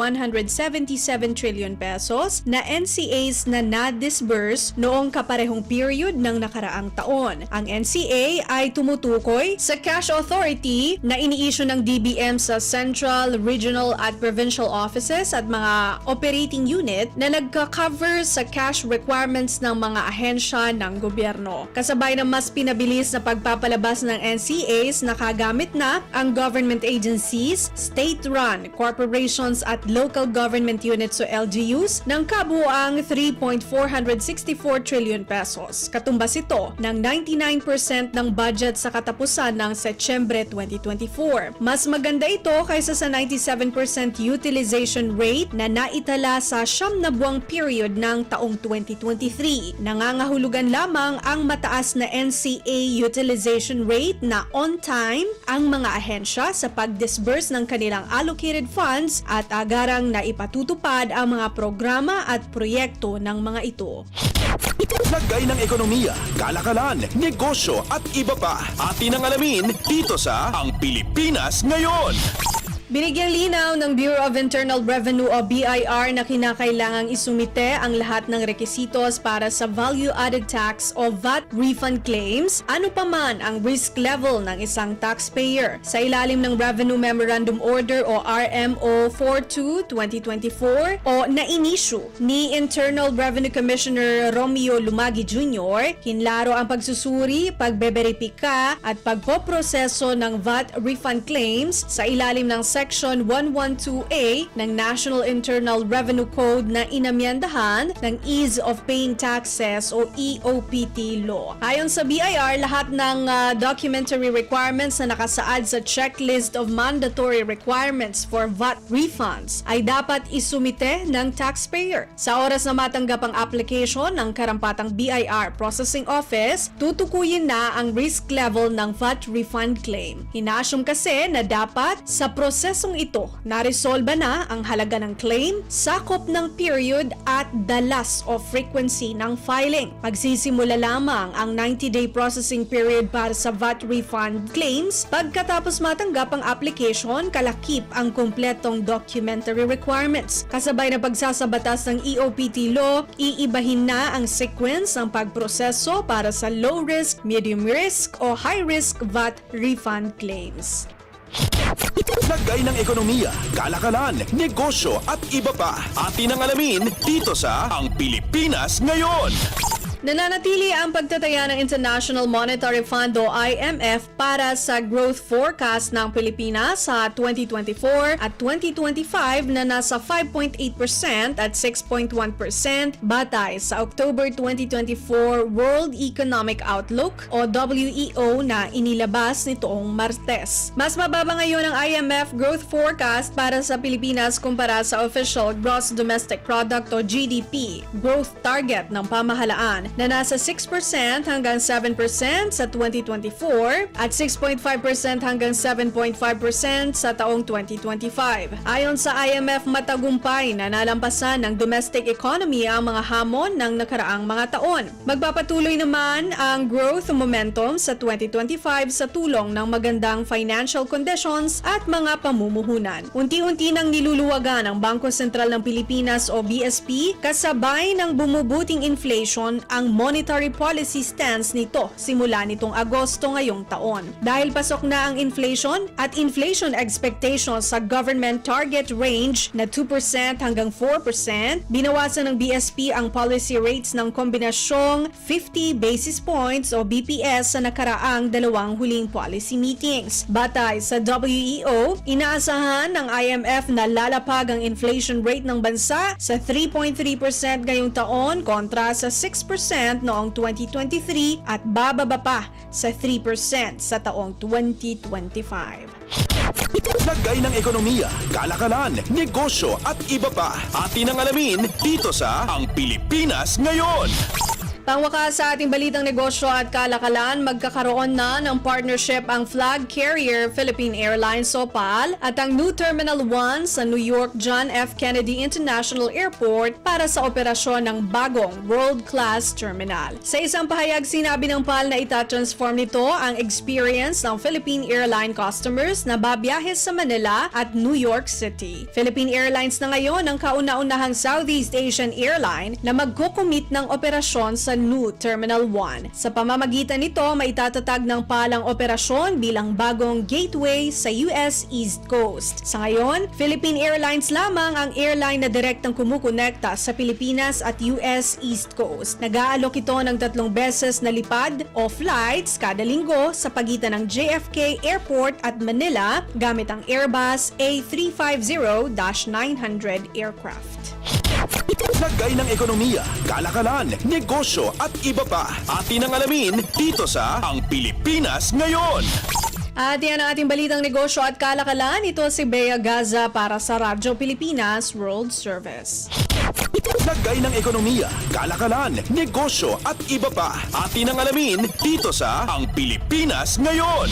trillion pesos na NCAs na na-disburse noong kaparehong period ng nakaraang taon. Ang NCA ay tumutukoy sa cash authority na ini-issue ng DBM sa central, regional at provincial offices at mga operating unit na nagka-cover sa cash requirements ng mga ahensya ng gobyerno. Kasabay ng mas pinabilis na pagpapalabas ng NCAs, nakagamit na ang government agencies, state-run corporations at local government units o LGUs ng kabuuang 3.464 trillion pesos. Katumbas ito ng 99% ng budget sa katapusan ng Setyembre 2024. Mas maganda ito kaysa sa 97% utilization rate na naitala sa 9 na buwang period ng taong 2023. Nangangahulugan lamang ang mataas na NCA utilization rate na on time ang mga ahensya sa pag-disburse ng kanilang allocated funds at agarang na ipatutupad ang mga programa at proyekto ng mga ito. Lagay ng ekonomiya, kalakalan, negosyo at iba pa. Atin ang alamin dito sa Ang Pilipinas Ngayon. Binigyang linaw ng Bureau of Internal Revenue o BIR na kinakailangang isumite ang lahat ng rekisitos para sa value-added tax o VAT refund claims, ano pa man ang risk level ng isang taxpayer. Sa ilalim ng Revenue Memorandum Order o RMO 42-2024 o na-inisyue ni Internal Revenue Commissioner Romeo Lumagi Jr., hinlaro ang pagsusuri, pagbeberipika at pagpoproseso ng VAT refund claims sa ilalim ng Section 112A ng National Internal Revenue Code na inamyandahan ng Ease of Paying Taxes o EOPT law. Ayon sa BIR, lahat ng documentary requirements na nakasaad sa checklist of mandatory requirements for VAT refunds ay dapat isumite ng taxpayer. Sa oras na matanggap ang application ng karampatang BIR Processing Office, tutukuyin na ang risk level ng VAT refund claim. Hinaassume kasi na dapat sa proseso prosesong ito, naresolba na ang halaga ng claim, sakop ng period at dalas o frequency ng filing. Magsisimula lamang ang 90-day processing period para sa VAT refund claims pagkatapos matanggap ang application, kalakip ang kumpletong documentary requirements. Kasabay na pagsasabatas ng EOPT law, iibahin na ang sequence ng pagproseso para sa low risk, medium risk o high risk VAT refund claims. Lagay ng ekonomiya, kalakalan, negosyo at iba pa. Atin ang alamin dito sa Ang Pilipinas Ngayon. Nananatili ang pagtataya ng International Monetary Fund o IMF para sa growth forecast ng Pilipinas sa 2024 at 2025 na nasa 5.8% at 6.1% batay sa October 2024 World Economic Outlook o WEO na inilabas nitoong Martes. Mas mababa ngayon ang IMF growth forecast para sa Pilipinas kumpara sa official Gross Domestic Product o GDP growth target ng pamahalaan na nasa 6% hanggang 7% sa 2024 at 6.5% hanggang 7.5% sa taong 2025. Ayon sa IMF, matagumpay na nalampasan ng domestic economy ang mga hamon ng nakaraang mga taon. Magpapatuloy naman ang growth momentum sa 2025 sa tulong ng magandang financial conditions at mga pamumuhunan. Unti-unti nang niluluwagan ang Bangko Sentral ng Pilipinas o BSP kasabay ng bumubuting inflation ang monetary policy stance nito simula nitong Agosto ngayong taon. Dahil pasok na ang inflation at inflation expectations sa government target range na 2% hanggang 4%, binawasan ng BSP ang policy rates ng kombinasyong 50 basis points o BPS sa nakaraang dalawang huling policy meetings. Batay sa WEO, inaasahan ng IMF na lalapag ang inflation rate ng bansa sa 3.3% ngayong taon kontra sa 6% noong 2023 at bababa pa sa 3% sa taong 2025. Lagay ng ekonomiya, kalakalan, negosyo at iba pa. Atin ang alamin dito sa Ang Pilipinas Ngayon. Pangwakas sa ating balitang negosyo at kalakalan, magkakaroon na ng partnership ang flag carrier Philippine Airlines o PAL at ang New Terminal 1 sa New York John F. Kennedy International Airport para sa operasyon ng bagong world-class terminal. Sa isang pahayag, sinabi ng PAL na itatransform nito ang experience ng Philippine Airline customers na babiyahe sa Manila at New York City. Philippine Airlines na ngayon ang kauna-unahang Southeast Asian airline na magkukumit ng operasyon sa New Terminal 1. Sa pamamagitan nito, maitatatag ng palang operasyon bilang bagong gateway sa US East Coast. Sa ngayon, Philippine Airlines lamang ang airline na direktang kumukonekta sa Pilipinas at US East Coast. Nag-aalok ito ng 3 beses na lipad o flights kada linggo sa pagitan ng JFK Airport at Manila gamit ang Airbus A350-900 aircraft. Lagay ng ekonomiya, kalakalan, negosyo at iba pa. Atin ang alamin dito sa Ang Pilipinas Ngayon. At yan ang ating balitang negosyo at kalakalan. Ito si Bea Gaza para sa Radyo Pilipinas World Service. Lagay ng ekonomiya, kalakalan, negosyo at iba pa. Atin ang alamin dito sa Ang Pilipinas Ngayon.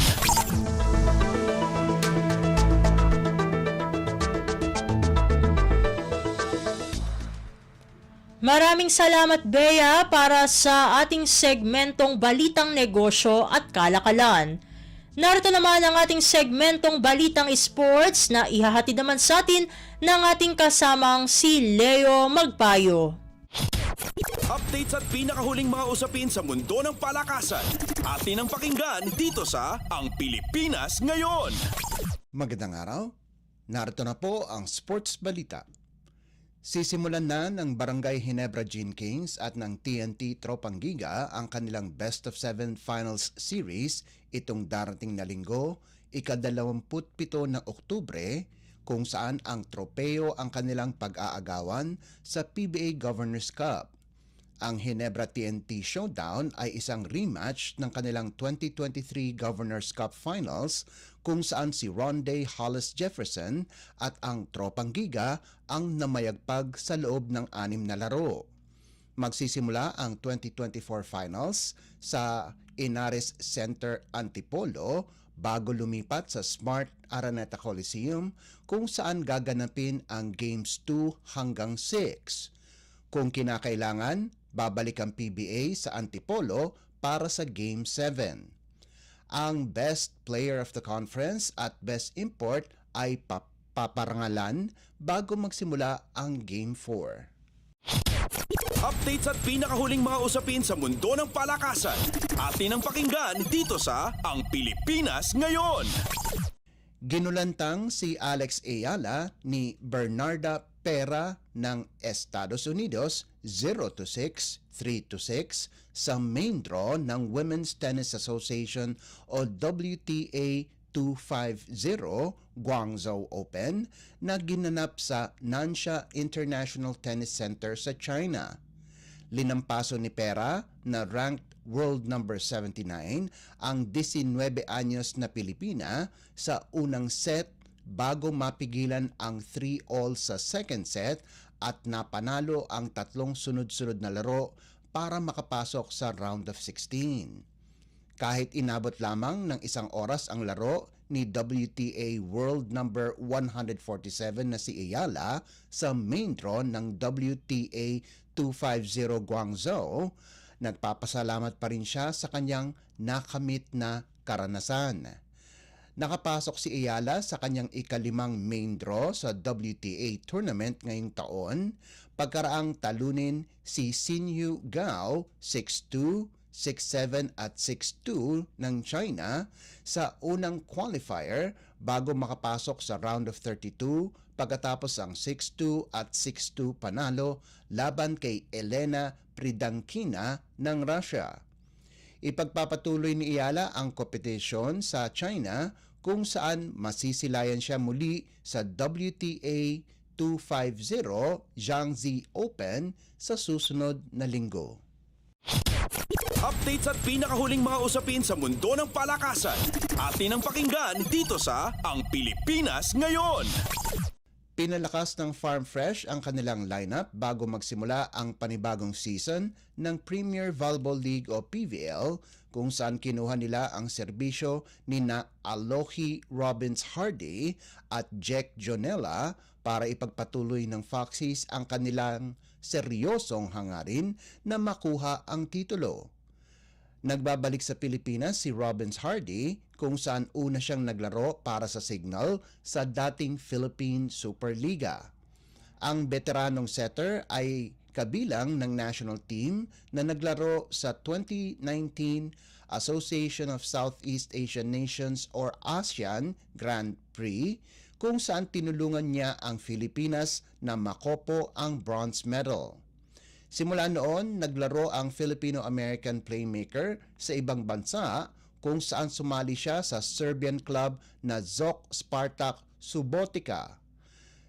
Maraming salamat, Bea, para sa ating segmentong Balitang Negosyo at Kalakalan. Narito naman ang ating segmentong Balitang Sports na ihahatid naman sa atin ng ating kasamang si Leo Magpayo. Updates at pinakahuling mga usapin sa mundo ng palakasan. Atin ang pakinggan dito sa Ang Pilipinas Ngayon. Magandang araw. Narito na po ang Sports Balita. Sisimulan na ng Barangay Ginebra Gene Kings at ng TNT Tropang Giga ang kanilang Best of 7 Finals Series itong darating na linggo, ika-27 ng Oktubre, kung saan ang tropeo ang kanilang pag-aagawan sa PBA Governors Cup. Ang Ginebra TNT Showdown ay isang rematch ng kanilang 2023 Governors Cup Finals kung saan si Ronday Hollis Jefferson at ang Tropang Giga ang namayagpag sa loob ng 6 na laro. Magsisimula ang 2024 Finals sa Inares Center, Antipolo bago lumipat sa Smart Araneta Coliseum kung saan gaganapin ang Games 2 hanggang 6. Kung kinakailangan, babalik ang PBA sa Antipolo para sa Game 7. Ang Best Player of the Conference at Best Import ay paparangalan bago magsimula ang Game 4. Updates at pinakahuling mga usapin sa mundo ng palakasan. Atin ang pakinggan dito sa Ang Pilipinas Ngayon. Ginulantang si Alex Ayala ni Bernarda Pera ng Estados Unidos 0-6, 3-6 sa main draw ng Women's Tennis Association o WTA 250 Guangzhou Open na ginanap sa Nansha International Tennis Center sa China. Linampaso ni Pera na ranked world number 79 ang 19 anyos na Pilipina sa unang set bago mapigilan ang 3-all sa second set at napanalo ang tatlong sunod-sunod na laro para makapasok sa round of 16. Kahit inabot lamang ng isang oras ang laro ni WTA World number 147 na si Ayala sa main draw ng WTA 250 Guangzhou, nagpapasalamat pa rin siya sa kanyang nakamit na karanasan. Nakapasok si Ayala sa kanyang ikalimang main draw sa WTA tournament ngayong taon pagkaraang talunin si Xinyu Gao 6-2, 6-7 at 6-2 ng China sa unang qualifier bago makapasok sa round of 32 pagkatapos ang 6-2 at 6-2 panalo laban kay Elena Pridankina ng Russia. Ipagpapatuloy ni Ayala ang kompetisyon sa China kung saan masisilayan siya muli sa WTA 250 Jiangxi Open sa susunod na linggo. Updates at pinakahuling mga usapin sa mundo ng palakasan. Atin ang pakinggan dito sa Ang Pilipinas Ngayon. Pinalakas ng Farm Fresh ang kanilang lineup bago magsimula ang panibagong season ng Premier Volleyball League o PVL kung saan kinuha nila ang serbisyo ni na Alohi Robbins Hardy at Jack Jonella para ipagpatuloy ng Foxies ang kanilang seryosong hangarin na makuha ang titulo. Nagbabalik sa Pilipinas si Robbins Hardy kung saan una siyang naglaro para sa Signal sa dating Philippine Superliga. Ang veteranong setter ay kabilang ng national team na naglaro sa 2019 Association of Southeast Asian Nations or ASEAN Grand Prix kung saan tinulungan niya ang Pilipinas na makopo ang bronze medal. Simula noon, naglaro ang Filipino-American playmaker sa ibang bansa kung saan sumali siya sa Serbian club na ZOK Spartak Subotica.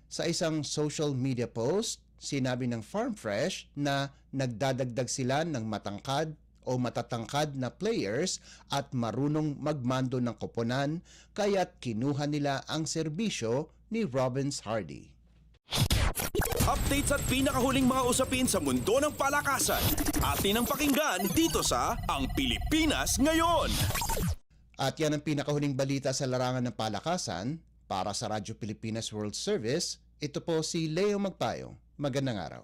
Sa isang social media post, sinabi ng Farm Fresh na nagdadagdag sila ng matatangkad na players at marunong magmando ng koponan kaya't kinuha nila ang serbisyo ni Robbins Hardy. Updates at pinakahuling mga usapin sa mundo ng palakasan. Atin ang pakinggan dito sa Ang Pilipinas Ngayon. At yan ang pinakahuling balita sa larangan ng palakasan. Para sa Radyo Pilipinas World Service, ito po si Leo Magpayo. Magandang araw.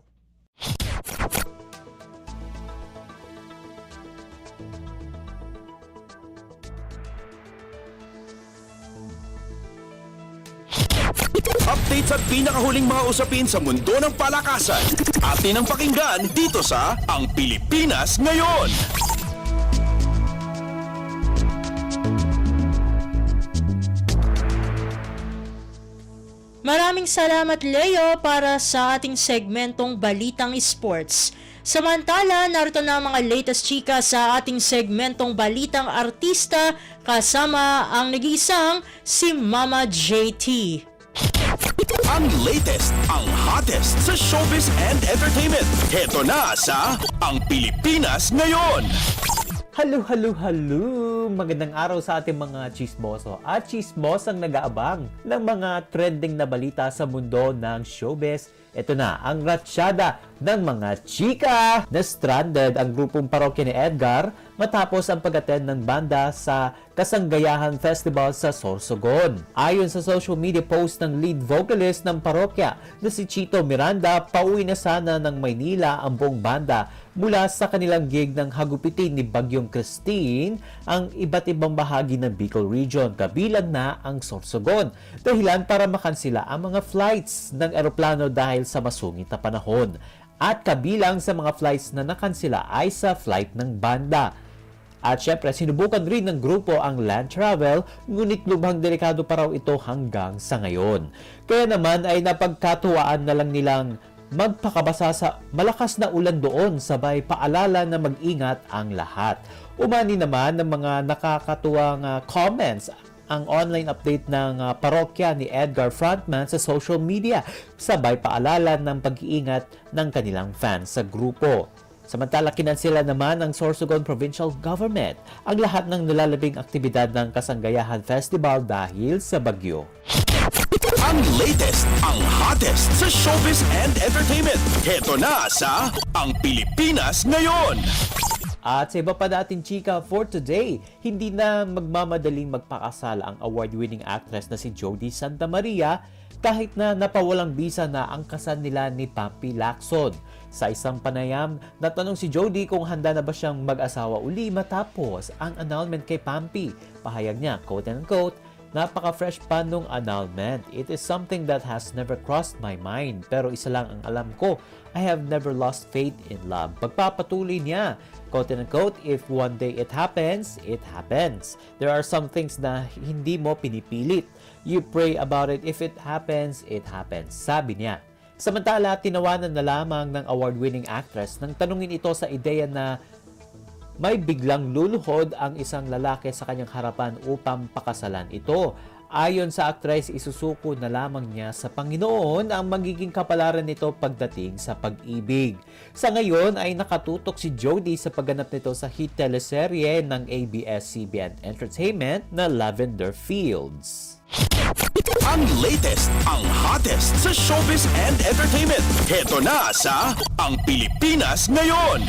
Updates at pinakahuling mga usapin sa mundo ng palakasan. Atin ang pakinggan dito sa Ang Pilipinas Ngayon. Maraming salamat Leo para sa ating segmentong Balitang Sports. Samantala, narito na ang mga latest chika sa ating segmentong Balitang Artista kasama ang nag-iisang si Mama JT. Ang latest, ang hottest sa showbiz and entertainment. Heto na sa Ang Pilipinas Ngayon. Halo! Magandang araw sa ating mga chismoso at chismosang nag-aabang ng mga trending na balita sa mundo ng showbiz. Ito na ang ratsyada ng mga chika. Na-stranded ang grupong parokya ni Edgar matapos ang pag-attend ng banda sa Kasanggayahan Festival sa Sorsogon. Ayon sa social media post ng lead vocalist ng parokya na si Chito Miranda, pauwi na sana ng Maynila ang buong banda mula sa kanilang gig ng hagupitin ni Bagyong Christine ang iba't ibang bahagi ng Bicol Region, kabilang na ang Sorsogon, dahilan para makansila ang mga flights ng eroplano dahil sa masungit na panahon. At kabilang sa mga flights na nakansila ay sa flight ng banda. At syempre, sinubukan rin ng grupo ang land travel, ngunit lubhang delikado pa raw ito hanggang sa ngayon. Kaya naman ay napagkatuwaan na lang nilang magpakabasa sa malakas na ulan doon, sabay paalala na mag-ingat ang lahat. Umani naman ng mga nakakatuwang comments ang online update ng parokya ni Edgar frontman sa social media, sabay paalala ng pag-iingat ng kanilang fans sa grupo. Samantala, kinansela naman ng Sorsogon Provincial Government ang lahat ng nalalabing aktibidad ng Kasanggayahan Festival dahil sa bagyo. Ang latest, ang hottest sa showbiz and entertainment. Heto na sa Ang Pilipinas Ngayon. At sa iba pa natin chika for today, hindi na magmamadaling magpakasal ang award-winning actress na si Jody Santa Maria kahit na napawalang bisa na ang kasal nila ni Pampi Lacson. Sa isang panayam, natanong si Jody kung handa na ba siyang mag-asawa uli matapos ang annulment kay Pampi. Pahayag niya, quote-unquote, "Napaka-fresh pa nung annulment. It is something that has never crossed my mind. Pero isa lang ang alam ko, I have never lost faith in love." Pagpapatuloy niya, quote-unquote, "If one day it happens, it happens. There are some things na hindi mo pinipilit. You pray about it. If it happens, it happens." Sabi niya. Samantala, tinawanan na lamang ng award-winning actress nang tanungin ito sa ideya na may biglang luluhod ang isang lalaki sa kanyang harapan upang pakasalan ito. Ayon sa actress, isusuko na lamang niya sa Panginoon ang magiging kapalaran nito pagdating sa pag-ibig. Sa ngayon ay nakatutok si Jody sa pagganap nito sa hit teleserye ng ABS-CBN Entertainment na Lavender Fields. Ang latest, ang hottest sa showbiz and entertainment. Heto na sa Ang Pilipinas Ngayon.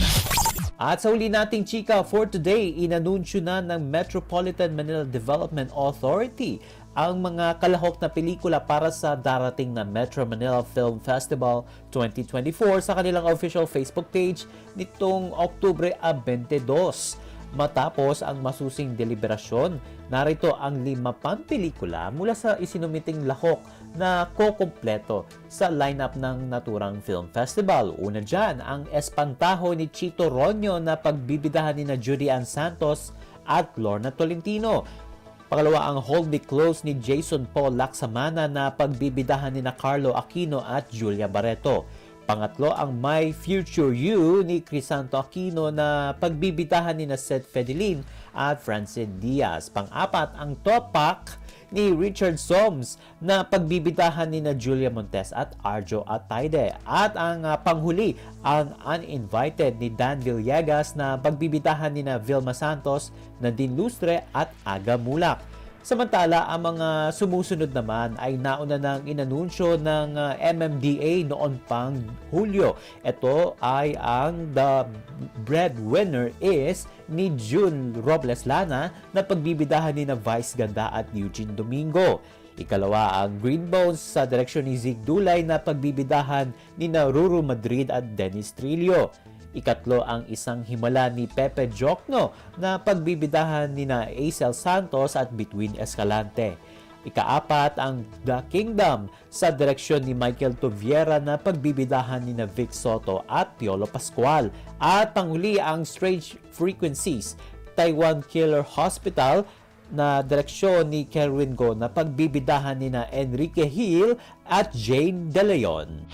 At sa uli nating chika for today, inanunsyo na ng Metropolitan Manila Development Authority ang mga kalahok na pelikula para sa darating na Metro Manila Film Festival 2024 sa kanilang official Facebook page nitong Oktubre 22. Matapos ang masusing deliberasyon, narito ang 5 pang pelikula mula sa isinumiting lahok na kokompleto sa lineup ng naturang film festival. Una dyan, ang Espantajo ni Chito Ronyo na pagbibidahan ni Judy Ann Santos at Lorna Tolentino. Pangalawa, ang Hold Me Close ni Jason Paul Lacsamana na pagbibidahan ni Carlo Aquino at Julia Barreto. Pangatlo, ang My Future You ni Crisanto Aquino na pagbibidahan ni Seth Fedelin at Francine Diaz. Pang-apat, ang Topak ni Richard Soms na pagbibidahan ni Julia Montes at Arjo Ataide. At ang panghuli, ang Uninvited ni Dan Villegas na pagbibidahan ni Vilma Santos, Nadine Lustre at Aga Mulak. Samantala, ang mga sumusunod naman ay nauna ng inanunsyo ng MMDA noon pang Hulyo. Ito ay ang The Breadwinner is ni June Robles Lana na pagbibidahan ni Vice Ganda at Eugene Domingo. Ikalawa, ang Green Bones sa direksyon ni Zig Dulay na pagbibidahan ni Ruru Madrid at Dennis Trillo. Ikatlo, ang Isang Himala ni Pepe Jokno na pagbibidahan ni Acel Santos at Between Escalante. Ikaapat, ang The Kingdom sa direksyon ni Michael Toviera na pagbibidahan ni Vic Soto at Piolo Pascual. At panghuli, ang Strange Frequencies, Taiwan Killer Hospital na direksyon ni Kerwin Go na pagbibidahan ni Enrique Hill at Jane De Leon.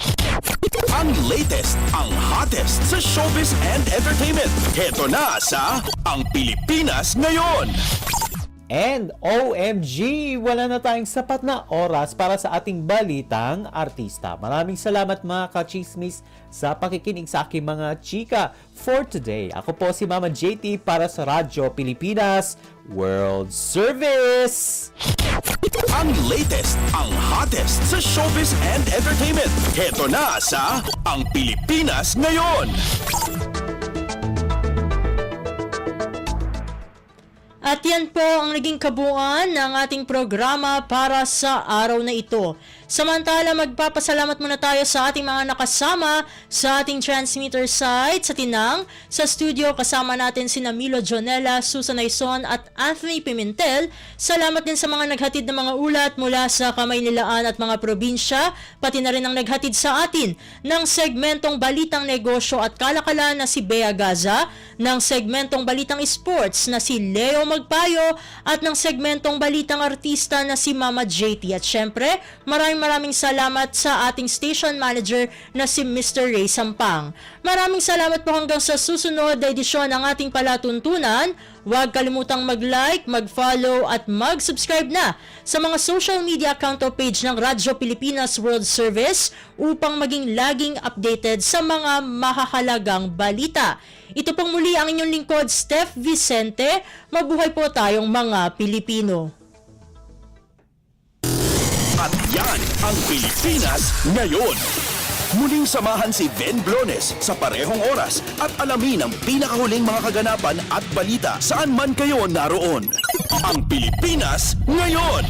Ang latest, ang hottest sa showbiz and entertainment. Heto na sa Ang Pilipinas Ngayon. And OMG, wala na tayong sapat na oras para sa ating balitang artista. Maraming salamat mga ka-chismis sa pakikinig sa aking mga chika for today. Ako po si Mama JT para sa Radyo Pilipinas World Service. Ang latest, ang hottest sa showbiz and entertainment. Heto na sa Ang Pilipinas Ngayon. At yan po ang naging kabuuan ng ating programa para sa araw na ito. Samantala, magpapasalamat muna tayo sa ating mga nakasama sa ating transmitter site sa Tinang. Sa studio, kasama natin sina Milo Jonella, Susan Aison at Anthony Pimentel. Salamat din sa mga naghatid ng mga ulat mula sa Kamaynilaan at mga probinsya, pati na rin ang naghatid sa atin ng segmentong Balitang Negosyo at Kalakalan na si Bea Gaza, ng segmentong Balitang Sports na si Leo Magpayo at ng segmentong Balitang Artista na si Mama JT. At syempre, maraming salamat sa ating station manager na si Mr. Ray Sampang. Maraming salamat po hanggang sa susunod na edisyon ng ating palatuntunan. Huwag kalimutang mag-like, mag-follow at mag-subscribe na sa mga social media account o page ng Radyo Pilipinas World Service upang maging laging updated sa mga mahahalagang balita. Ito pong muli ang inyong lingkod, Steph Vicente. Mabuhay po tayong mga Pilipino. At yan ang Pilipinas Ngayon. Muling samahan si Ben Blones sa parehong oras at alamin ang pinakahuling mga kaganapan at balita saan man kayo naroon. Ang Pilipinas Ngayon.